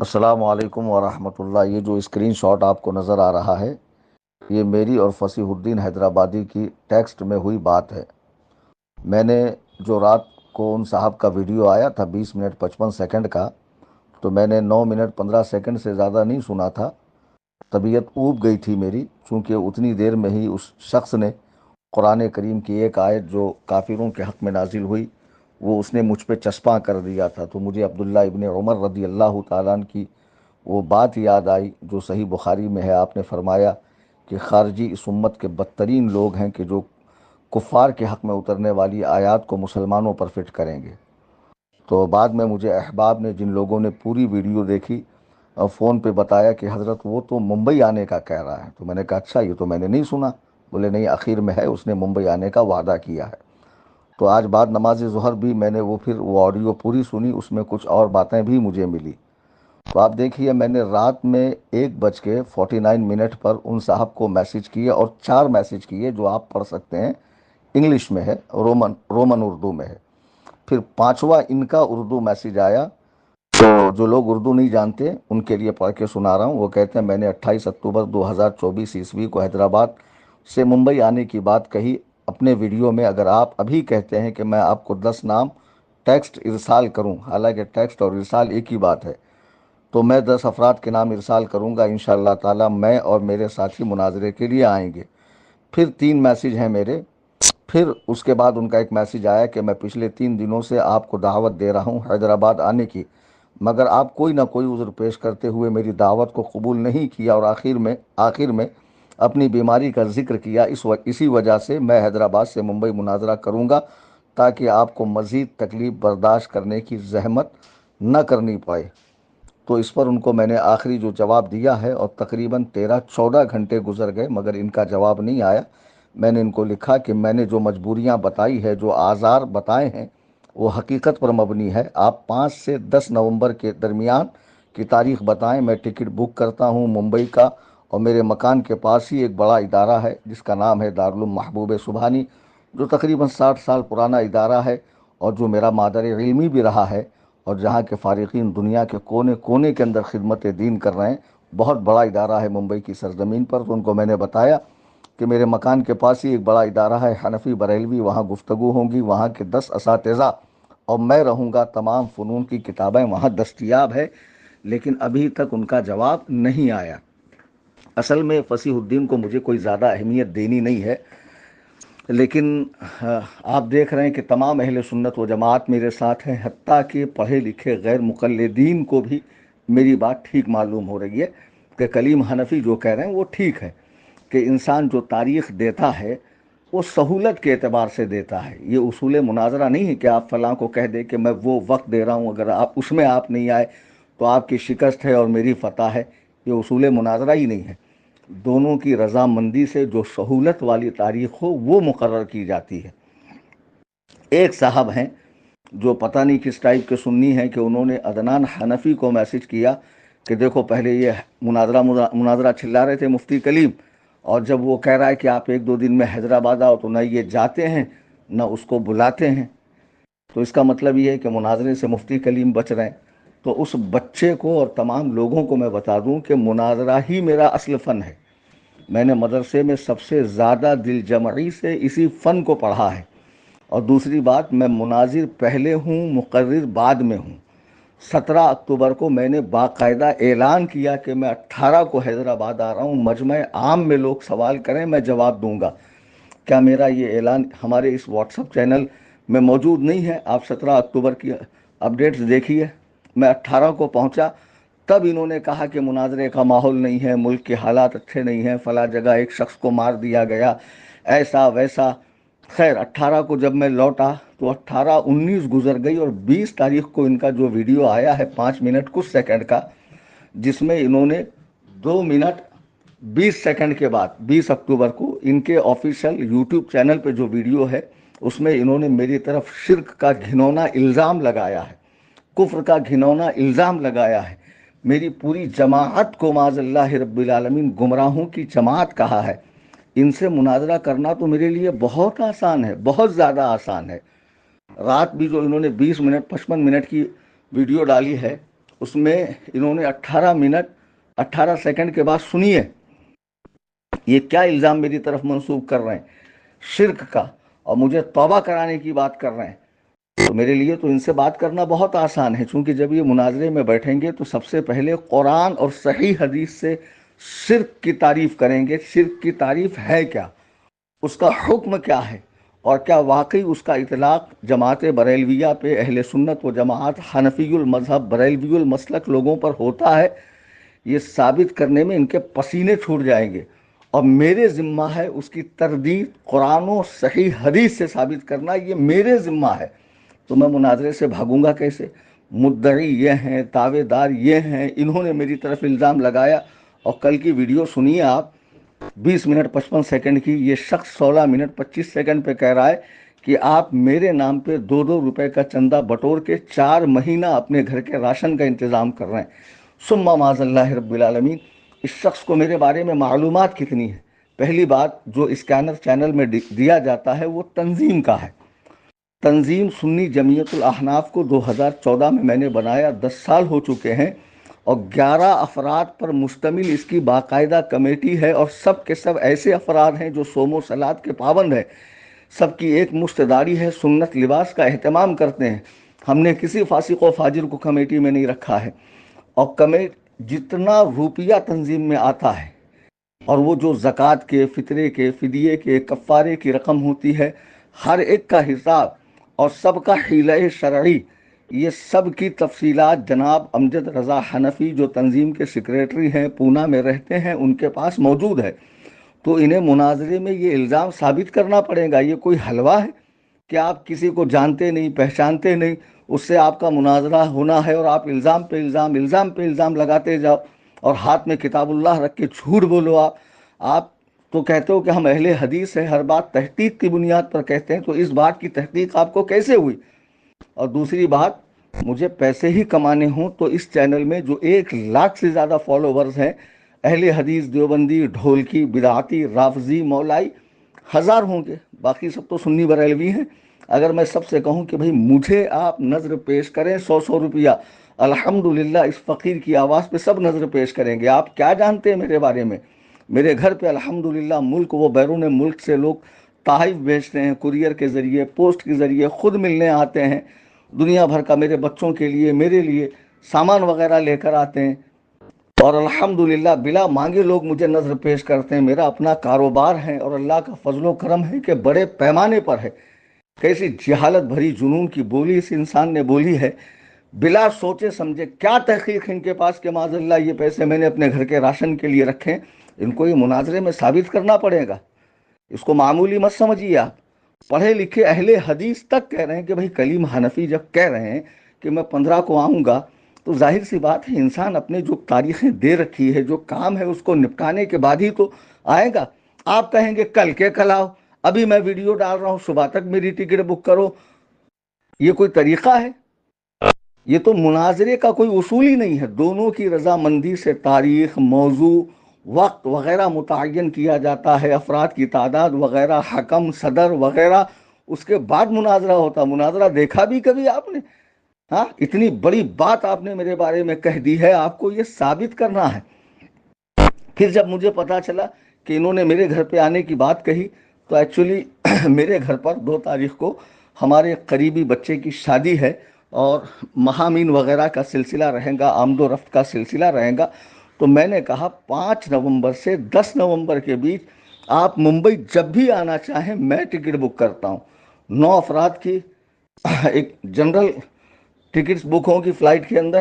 السلام علیکم ورحمۃ اللہ۔ یہ جو اسکرین شاٹ آپ کو نظر آ رہا ہے، یہ میری اور فصیح الدین حیدرآبادی کی ٹیکسٹ میں ہوئی بات ہے۔ میں نے جو رات کو ان صاحب کا ویڈیو آیا تھا 20 منٹ 55 سیکنڈ کا، تو میں نے 9 منٹ 15 سیکنڈ سے زیادہ نہیں سنا تھا۔ طبیعت اوب گئی تھی میری، چونکہ اتنی دیر میں ہی اس شخص نے قرآن کریم کی ایک آیت جو کافروں کے حق میں نازل ہوئی، وہ اس نے مجھ پہ چسپاں کر دیا تھا۔ تو مجھے عبداللہ ابن عمر رضی اللہ تعالیٰ عنہ کی وہ بات یاد آئی جو صحیح بخاری میں ہے۔ آپ نے فرمایا کہ خارجی اس امت کے بدترین لوگ ہیں کہ جو کفار کے حق میں اترنے والی آیات کو مسلمانوں پر فٹ کریں گے۔ تو بعد میں مجھے احباب نے، جن لوگوں نے پوری ویڈیو دیکھی، فون پہ بتایا کہ حضرت وہ تو ممبئی آنے کا کہہ رہا ہے۔ تو میں نے کہا اچھا، یہ تو میں نے نہیں سنا۔ بولے نہیں، اخیر میں ہے، اس نے ممبئی آنے کا وعدہ کیا ہے۔ تو آج بعد نماز ظہر بھی میں نے وہ آڈیو پوری سنی، اس میں کچھ اور باتیں بھی مجھے ملی۔ تو آپ دیکھیے، میں نے رات میں 1:49 پر ان صاحب کو میسج کیے اور 4 میسج کیے جو آپ پڑھ سکتے ہیں، انگلش میں ہے، رومن اردو میں ہے۔ پھر 5واں ان کا اردو میسج آیا، تو جو لوگ اردو نہیں جانتے ان کے لیے پڑھ کے سنا رہا ہوں۔ وہ کہتے ہیں میں نے 28 اکتوبر 2024 عیسوی کو حیدرآباد سے ممبئی آنے کی بات کہی اپنے ویڈیو میں۔ اگر آپ ابھی کہتے ہیں کہ میں آپ کو 10 نام ٹیکسٹ ارسال کروں، حالانکہ ٹیکسٹ اور ارسال ایک ہی بات ہے، تو میں 10 افراد کے نام ارسال کروں گا انشاءاللہ تعالی۔ میں اور میرے ساتھی مناظرے کے لیے آئیں گے۔ پھر 3 میسج ہیں میرے۔ پھر اس کے بعد ان کا ایک میسج آیا کہ میں پچھلے 3 دنوں سے آپ کو دعوت دے رہا ہوں حیدرآباد آنے کی، مگر آپ کوئی نہ کوئی عذر پیش کرتے ہوئے میری دعوت کو قبول نہیں کیا، اور آخر میں اپنی بیماری کا ذکر کیا۔ اسی وجہ سے میں حیدرآباد سے ممبئی مناظرہ کروں گا تاکہ آپ کو مزید تکلیف برداشت کرنے کی زحمت نہ کرنی پڑے۔ تو اس پر ان کو میں نے آخری جو جواب دیا ہے، اور تقریباً 13-14 گھنٹے گزر گئے مگر ان کا جواب نہیں آیا۔ میں نے ان کو لکھا کہ میں نے جو مجبوریاں بتائی ہے، جو آزار بتائے ہیں، وہ حقیقت پر مبنی ہے۔ آپ 5 سے 10 نومبر کے درمیان کی تاریخ بتائیں، میں ٹکٹ بک کرتا ہوں ممبئی کا، اور میرے مکان کے پاس ہی ایک بڑا ادارہ ہے جس کا نام ہے دارالعلوم محبوب سبحانی، جو تقریباً 60 سال پرانا ادارہ ہے اور جو میرا مادر علمی بھی رہا ہے، اور جہاں کے فارغین دنیا کے کونے کونے کے اندر خدمت دین کر رہے ہیں۔ بہت بڑا ادارہ ہے ممبئی کی سرزمین پر۔ تو ان کو میں نے بتایا کہ میرے مکان کے پاس ہی ایک بڑا ادارہ ہے حنفی بریلوی، وہاں گفتگو ہوں گی، وہاں کے 10 اساتذہ اور میں رہوں گا، تمام فنون کی کتابیں وہاں دستیاب ہے۔ لیکن ابھی تک ان کا جواب نہیں آیا۔ اصل میں فصیح الدین کو مجھے کوئی زیادہ اہمیت دینی نہیں ہے، لیکن آپ دیکھ رہے ہیں کہ تمام اہل سنت و جماعت میرے ساتھ ہیں، حتیٰ کہ پڑھے لکھے غیر مقلدین کو بھی میری بات ٹھیک معلوم ہو رہی ہے کہ کلیم حنفی جو کہہ رہے ہیں وہ ٹھیک ہے، کہ انسان جو تاریخ دیتا ہے وہ سہولت کے اعتبار سے دیتا ہے۔ یہ اصول مناظرہ نہیں ہے کہ آپ فلاں کو کہہ دیں کہ میں وہ وقت دے رہا ہوں، اگر آپ اس میں آپ نہیں آئے تو آپ کی شکست ہے اور میری فتح ہے۔ یہ اصول مناظرہ ہی نہیں ہے۔ دونوں کی رضامندی سے جو سہولت والی تاریخ ہو وہ مقرر کی جاتی ہے۔ ایک صاحب ہیں جو پتہ نہیں کس ٹائپ کے سنی ہیں کہ انہوں نے عدنان حنفی کو میسج کیا کہ دیکھو، پہلے یہ مناظرہ چلا رہے تھے مفتی کلیم، اور جب وہ کہہ رہا ہے کہ آپ 1-2 دن میں حیدرآباد آؤ، تو نہ یہ جاتے ہیں نہ اس کو بلاتے ہیں۔ تو اس کا مطلب یہ ہے کہ مناظرے سے مفتی کلیم بچ رہے ہیں۔ تو اس بچے کو اور تمام لوگوں کو میں بتا دوں کہ مناظرہ ہی میرا اصل فن ہے۔ میں نے مدرسے میں سب سے زیادہ دل جمعی سے اسی فن کو پڑھا ہے۔ اور دوسری بات، میں مناظر پہلے ہوں، مقرر بعد میں ہوں۔ 17 اکتوبر کو میں نے باقاعدہ اعلان کیا کہ میں 18 کو حیدرآباد آ رہا ہوں، مجمع عام میں لوگ سوال کریں میں جواب دوں گا۔ کیا میرا یہ اعلان ہمارے اس واٹس ایپ چینل میں موجود نہیں ہے؟ آپ 17 اکتوبر کی اپڈیٹس دیکھیے۔ میں 18 کو پہنچا، تب انہوں نے کہا کہ مناظرے کا ماحول نہیں ہے، ملک کے حالات اچھے نہیں ہیں، فلاں جگہ ایک شخص کو مار دیا گیا، ایسا ویسا۔ خیر 18 کو جب میں لوٹا تو 18-19 گزر گئی، اور 20 تاریخ کو ان کا جو ویڈیو آیا ہے 5 منٹ کچھ سیکنڈ کا، جس میں انہوں نے 2 منٹ 20 سیکنڈ کے بعد 20 اکتوبر کو ان کے آفیشیل یوٹیوب چینل پہ جو ویڈیو ہے، اس میں انہوں نے میری طرف شرک کا گھنونا الزام لگایا ہے، کفر کا گھنونا الزام لگایا ہے، میری پوری جماعت کو معاذ اللہ رب العالمین گمراہوں کی جماعت کہا ہے۔ ان سے مناظرہ کرنا تو میرے لیے بہت آسان ہے، بہت زیادہ آسان ہے۔ رات بھی جو انہوں نے 20 منٹ 55 منٹ کی ویڈیو ڈالی ہے، اس میں انہوں نے 18 منٹ 18 سیکنڈ کے بعد سنیے یہ کیا الزام میری طرف منسوب کر رہے ہیں شرک کا، اور مجھے توبہ کرانے کی بات کر رہے ہیں۔ تو میرے لیے تو ان سے بات کرنا بہت آسان ہے، چونکہ جب یہ مناظرے میں بیٹھیں گے تو سب سے پہلے قرآن اور صحیح حدیث سے شرک کی تعریف کریں گے۔ شرک کی تعریف ہے کیا، اس کا حکم کیا ہے، اور کیا واقعی اس کا اطلاق جماعت بریلویہ پہ، اہل سنت و جماعت حنفی المذہب بریلوی المسلک لوگوں پر ہوتا ہے۔ یہ ثابت کرنے میں ان کے پسینے چھوٹ جائیں گے، اور میرے ذمہ ہے اس کی تردید قرآن و صحیح حدیث سے ثابت کرنا، یہ میرے ذمہ ہے۔ تو میں مناظرے سے بھاگوں گا کیسے؟ مدعی یہ ہیں، دعوے دار یہ ہیں، انہوں نے میری طرف الزام لگایا۔ اور کل کی ویڈیو سنیے آپ، 20 منٹ 55 سیکنڈ کی، یہ شخص 16 منٹ 25 سیکنڈ پہ کہہ رہا ہے کہ آپ میرے نام پہ 2 روپے کا چندہ بٹور کے 4 مہینہ اپنے گھر کے راشن کا انتظام کر رہے ہیں۔ ثم معاذ اللہ رب العالمین، اس شخص کو میرے بارے میں معلومات کتنی ہے؟ پہلی بات، جو اسکینر چینل میں دیا جاتا ہے وہ تنظیم کا ہے۔ تنظیم سنی جمعیت الاحناف کو 2014 میں نے بنایا، 10 سال ہو چکے ہیں، اور 11 افراد پر مشتمل اس کی باقاعدہ کمیٹی ہے، اور سب کے سب ایسے افراد ہیں جو صوم و صلات کے پابند ہیں۔ سب کی ایک مشت داری ہے، سنت لباس کا اہتمام کرتے ہیں۔ ہم نے کسی فاسق و فاجر کو کمیٹی میں نہیں رکھا ہے، اور جتنا روپیہ تنظیم میں آتا ہے، اور وہ جو زکوٰۃ کے، فطرے کے، فدیے کے، کفارے کی رقم ہوتی ہے، ہر ایک کا حساب اور سب کا حیلہ شرعی، یہ سب کی تفصیلات جناب امجد رضا حنفی جو تنظیم کے سیکریٹری ہیں، پونا میں رہتے ہیں، ان کے پاس موجود ہے۔ تو انہیں مناظرے میں یہ الزام ثابت کرنا پڑے گا۔ یہ کوئی حلوہ ہے کہ آپ کسی کو جانتے نہیں، پہچانتے نہیں، اس سے آپ کا مناظرہ ہونا ہے، اور آپ الزام پہ الزام، الزام پہ الزام لگاتے جاؤ، اور ہاتھ میں کتاب اللہ رکھ کے جھوٹ بولو۔ آپ تو کہتے ہو کہ ہم اہل حدیث ہیں، ہر بات تحقیق کی بنیاد پر کہتے ہیں، تو اس بات کی تحقیق آپ کو کیسے ہوئی؟ اور دوسری بات، مجھے پیسے ہی کمانے ہوں تو اس چینل میں جو 1 لاکھ سے زیادہ فالوورز ہیں، اہل حدیث، دیوبندی، ڈھولکی، بدعتی، رافضی، مولائی 1000 ہوں گے، باقی سب تو سنی بریلوی ہیں۔ اگر میں سب سے کہوں کہ بھئی مجھے آپ نظر پیش کریں 100 روپیہ، الحمدللہ اس فقیر کی آواز پہ سب نظر پیش کریں گے۔ آپ کیا جانتے ہیں میرے بارے میں؟ میرے گھر پہ الحمدللہ ملک و بیرون ملک سے لوگ تحائف بھیجتے ہیں، کوریئر کے ذریعے، پوسٹ کے ذریعے، خود ملنے آتے ہیں، دنیا بھر کا میرے بچوں کے لیے، میرے لیے سامان وغیرہ لے کر آتے ہیں، اور الحمدللہ بلا مانگے لوگ مجھے نظر پیش کرتے ہیں۔ میرا اپنا کاروبار ہے، اور اللہ کا فضل و کرم ہے کہ بڑے پیمانے پر ہے۔ کیسی جہالت بھری جنون کی بولی اس انسان نے بولی ہے، بلا سوچے سمجھے۔ کیا تحقیق ان کے پاس کہ معاذ اللہ یہ پیسے میں نے اپنے گھر کے راشن کے لیے رکھے؟ ان کو یہ مناظرے میں ثابت کرنا پڑے گا، اس کو معمولی مت سمجھیے۔ آپ پڑھے لکھے اہل حدیث تک کہہ رہے ہیں کہ بھئی کلیم حنفی جب کہہ رہے ہیں کہ میں 15 کو آؤں گا، تو ظاہر سی بات ہے انسان اپنے جو تاریخیں دے رکھی ہے، جو کام ہے، اس کو نپٹانے کے بعد ہی تو آئے گا۔ آپ کہیں گے کل کے کل آؤ، ابھی میں ویڈیو ڈال رہا ہوں، صبح تک میری ٹکٹ بک کرو، یہ کوئی طریقہ ہے؟ یہ تو مناظرے کا کوئی اصول ہی نہیں ہے۔ دونوں کی رضامندی سے تاریخ، موضوع، وقت وغیرہ متعین کیا جاتا ہے، افراد کی تعداد وغیرہ، حکم، صدر وغیرہ، اس کے بعد مناظرہ ہوتا۔ مناظرہ دیکھا بھی کبھی آپ نے؟ ہاں، اتنی بڑی بات آپ نے میرے بارے میں کہہ دی ہے، آپ کو یہ ثابت کرنا ہے۔ پھر جب مجھے پتا چلا کہ انہوں نے میرے گھر پہ آنے کی بات کہی، تو ایکچولی میرے گھر پر 2 تاریخ کو ہمارے قریبی بچے کی شادی ہے، اور مہامین وغیرہ کا سلسلہ رہے گا، آمد و رفت کا سلسلہ رہے گا۔ تو میں نے کہا 5 نومبر سے 10 نومبر کے بیچ آپ ممبئی جب بھی آنا چاہیں، میں ٹکٹ بک کرتا ہوں۔ 9 افراد کی ایک جنرل ٹکٹس بک ہوں گی فلائٹ کے اندر،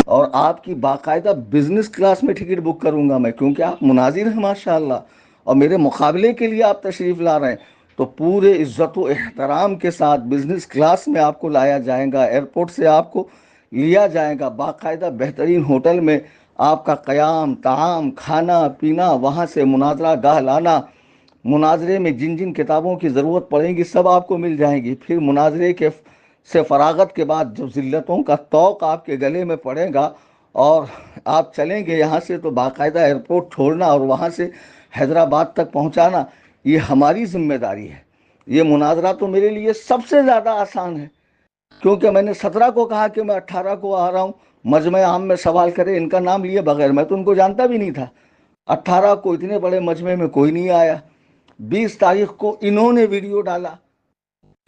اور آپ کی باقاعدہ بزنس کلاس میں ٹکٹ بک کروں گا میں، کیونکہ آپ مناظر ہیں ماشاءاللہ، اور میرے مقابلے کے لیے آپ تشریف لا رہے ہیں، تو پورے عزت و احترام کے ساتھ بزنس کلاس میں آپ کو لایا جائے گا، ایئرپورٹ سے آپ کو لیا جائے گا، باقاعدہ بہترین ہوٹل میں آپ کا قیام، طعام، کھانا پینا، وہاں سے مناظرہ گاہ لانا، مناظرے میں جن جن کتابوں کی ضرورت پڑے گی سب آپ کو مل جائیں گی۔ پھر مناظرے سے فراغت کے بعد جو ذلتوں کا طوق آپ کے گلے میں پڑے گا، اور آپ چلیں گے یہاں سے، تو باقاعدہ ایئرپورٹ چھوڑنا اور وہاں سے حیدرآباد تک پہنچانا یہ ہماری ذمہ داری ہے۔ یہ مناظرہ تو میرے لیے سب سے زیادہ آسان ہے۔ کیونکہ میں نے 17 کو کہا کہ میں 18 کو آ رہا ہوں، مجمع عام میں سوال کرے ان کا نام لیے بغیر، میں تو ان کو جانتا بھی نہیں تھا۔ 18 کو اتنے بڑے مجمع میں کوئی نہیں آیا۔ 20 تاریخ کو انہوں نے ویڈیو ڈالا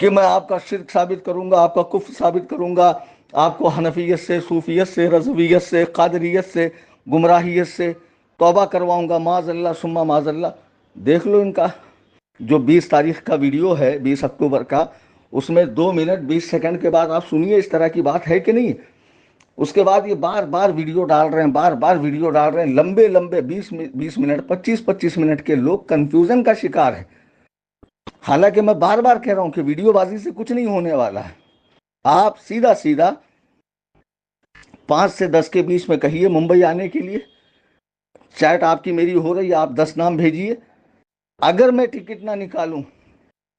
کہ میں آپ کا شرک ثابت کروں گا، آپ کا کفر ثابت کروں گا، آپ کو حنفیت سے، صوفیت سے، رضویت سے، قادریت سے، گمراہیت سے توبہ کرواؤں گا، معاذ اللہ ثم معاذ اللہ۔ دیکھ لو ان کا جو 20 تاریخ کا ویڈیو ہے، 20 اکتوبر کا، اس میں 2 منٹ 20 سیکنڈ کے بعد آپ سنیے اس طرح کی بات ہے کہ نہیں۔ اس کے بعد یہ بار بار ویڈیو ڈال رہے ہیں، بار بار ویڈیو ڈال رہے ہیں، لمبے لمبے 20 منٹ 25 منٹ کے، لوگ کنفیوژن کا شکار ہے۔ حالانکہ میں بار بار کہہ رہا ہوں کہ ویڈیو بازی سے کچھ نہیں ہونے والا ہے۔ آپ سیدھا سیدھا 5 سے 10 کے بیچ میں کہیے ممبئی آنے کے لیے، چیٹ آپ کی میری ہو رہی ہے، آپ 10 نام بھیجیے۔ اگر میں ٹکٹ نہ نکالوں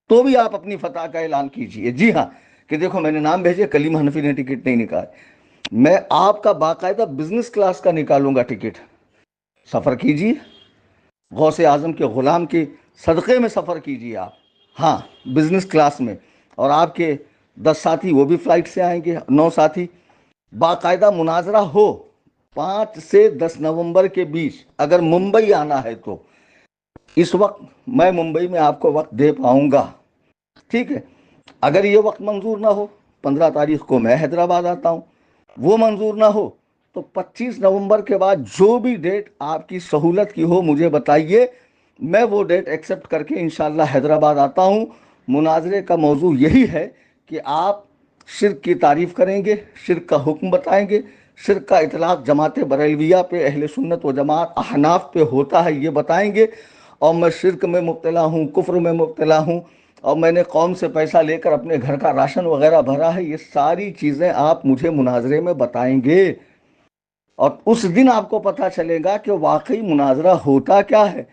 تو بھی آپ اپنی فتح کا اعلان کیجیے، جی ہاں، کہ دیکھو میں نے نام بھیجے، کلیم حنفی نے ٹکٹ نہیں نکالے، میں آپ کا باقاعدہ بزنس کلاس کا نکالوں گا ٹکٹ، سفر کیجیے، غوث اعظم کے غلام کے صدقے میں سفر کیجیے آپ، ہاں بزنس کلاس میں، اور آپ کے 10 ساتھی وہ بھی فلائٹ سے آئیں گے، 9 ساتھی، باقاعدہ مناظرہ ہو 5 سے 10 نومبر کے بیچ۔ اگر ممبئی آنا ہے تو اس وقت میں ممبئی میں آپ کو وقت دے پاؤں گا، ٹھیک ہے۔ اگر یہ وقت منظور نہ ہو، 15 تاریخ کو میں حیدرآباد آتا ہوں، وہ منظور نہ ہو تو 25 نومبر کے بعد جو بھی ڈیٹ آپ کی سہولت کی ہو مجھے بتائیے، میں وہ ڈیٹ ایکسپٹ کر کے انشاءاللہ حیدرآباد آتا ہوں۔ مناظرے کا موضوع یہی ہے کہ آپ شرک کی تعریف کریں گے، شرک کا حکم بتائیں گے، شرک کا اطلاق جماعت بریلویہ پہ، اہل سنت و جماعت احناف پہ ہوتا ہے یہ بتائیں گے، اور میں شرک میں مبتلا ہوں، کفر میں مبتلا ہوں، اور میں نے قوم سے پیسہ لے کر اپنے گھر کا راشن وغیرہ بھرا ہے، یہ ساری چیزیں آپ مجھے مناظرے میں بتائیں گے، اور اس دن آپ کو پتہ چلے گا کہ واقعی مناظرہ ہوتا کیا ہے۔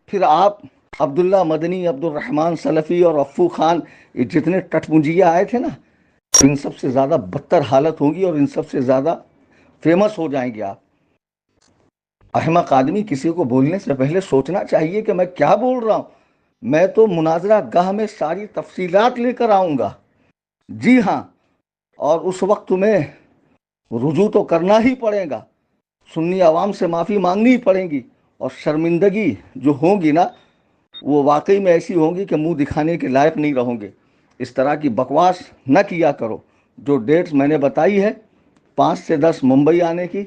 پھر آپ عبداللہ مدنی، عبد الرحمن سلفی اور افو خان، یہ جتنے ٹٹمنجیہ آئے تھے نا، ان سب سے زیادہ بدتر حالت ہوگی اور ان سب سے زیادہ فیمس ہو جائیں گے آپ۔ احمق آدمی کسی کو بولنے سے پہلے سوچنا چاہیے کہ میں کیا بول رہا ہوں۔ میں تو مناظرہ گاہ میں ساری تفصیلات لے کر آؤں گا، جی ہاں، اور اس وقت تمہیں رجوع تو کرنا ہی پڑے گا، سنی عوام سے معافی مانگنی ہی پڑے گی، اور شرمندگی جو ہوگی نا وہ واقعی میں ایسی ہوں گی کہ منہ دکھانے کے لائق نہیں رہوں گے۔ اس طرح کی بکواس نہ کیا کرو۔ جو ڈیٹس میں نے بتائی ہے 5 سے 10 ممبئی آنے کی،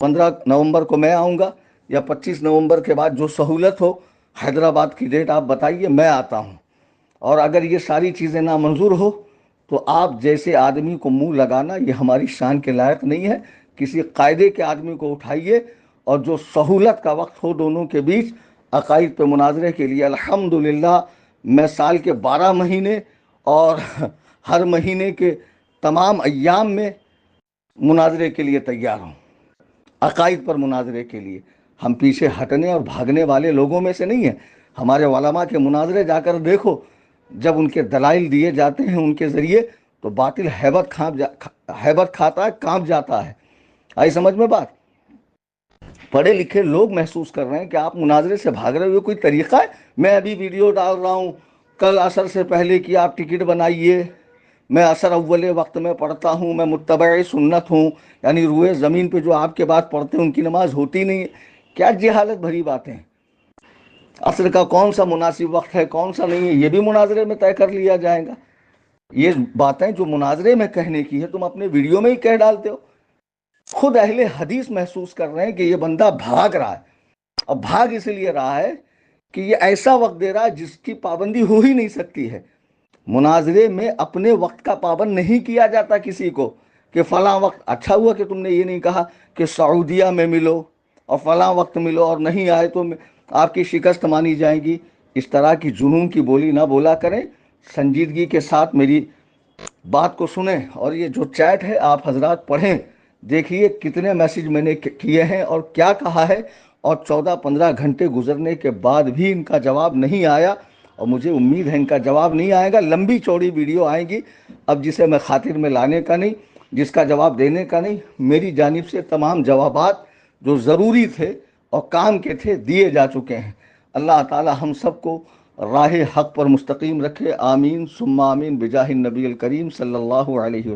15 نومبر کو میں آؤں گا، یا 25 نومبر کے بعد جو سہولت ہو، حیدرآباد کی ڈیٹ آپ بتائیے، میں آتا ہوں۔ اور اگر یہ ساری چیزیں نامنظور ہو تو آپ جیسے آدمی کو منہ لگانا یہ ہماری شان کے لائق نہیں ہے۔ کسی قاعدے کے آدمی کو اٹھائیے، اور جو سہولت کا وقت ہو دونوں کے بیچ عقائد پہ مناظرے کے لیے، الحمدللہ میں سال کے 12 مہینے اور ہر مہینے کے تمام ایام میں مناظرے کے لیے تیار ہوں، عقائد پر مناظرے کے لیے۔ ہم پیچھے ہٹنے اور بھاگنے والے لوگوں میں سے نہیں ہیں۔ ہمارے علماء کے مناظرے جا کر دیکھو، جب ان کے دلائل دیے جاتے ہیں ان کے ذریعے تو باطل ہیبت کھاتا ہے، کانپ جاتا ہے۔ آئی سمجھ میں بات؟ پڑھے لکھے لوگ محسوس کر رہے ہیں کہ آپ مناظرے سے بھاگ رہے ہوئے کوئی طریقہ ہے؟ میں ابھی ویڈیو ڈال رہا ہوں، کل عصر سے پہلے کی آپ ٹکٹ بنائیے، میں عصر اول وقت میں پڑھتا ہوں، میں متبع سنت ہوں، یعنی روئے زمین پہ جو آپ کے بعد پڑھتے ہیں ان کی نماز ہوتی نہیں ہے۔ کیا جہالت بھری باتیں ہیں؟ عصر کا کون سا مناسب وقت ہے، کون سا نہیں ہے، یہ بھی مناظرے میں طے کر لیا جائے گا؟ یہ باتیں جو مناظرے میں کہنے کی ہے تم اپنے ویڈیو میں ہی کہہ ڈالتے ہو۔ خود اہل حدیث محسوس کر رہے ہیں کہ یہ بندہ بھاگ رہا ہے، اور بھاگ اس لیے رہا ہے کہ یہ ایسا وقت دے رہا ہے جس کی پابندی ہو ہی نہیں سکتی ہے۔ مناظرے میں اپنے وقت کا پابند نہیں کیا جاتا کسی کو کہ فلاں وقت۔ اچھا ہوا کہ تم نے یہ نہیں کہا کہ سعودیہ میں ملو اور فلاں وقت ملو، اور نہیں آئے تو آپ کی شکست مانی جائے گی۔ اس طرح کی جنون کی بولی نہ بولا کریں، سنجیدگی کے ساتھ میری بات کو سنیں، اور یہ جو چیٹ ہے آپ حضرات پڑھیں، دیکھیے کتنے میسج میں نے کیے ہیں اور کیا کہا ہے، اور 14-15 گھنٹے گزرنے کے بعد بھی ان کا جواب نہیں آیا، اور مجھے امید ہے ان کا جواب نہیں آئے گا۔ لمبی چوڑی ویڈیو آئیں گی اب، جسے میں خاطر میں لانے کا نہیں، جس کا جواب دینے کا نہیں۔ میری جانب سے تمام جوابات جو ضروری تھے اور کام کے تھے دیے جا چکے ہیں۔ اللہ تعالی ہم سب کو راہ حق پر مستقیم رکھے، آمین ثم آمین بجاہ النبی الکریم صلی اللہ علیہ وسلم۔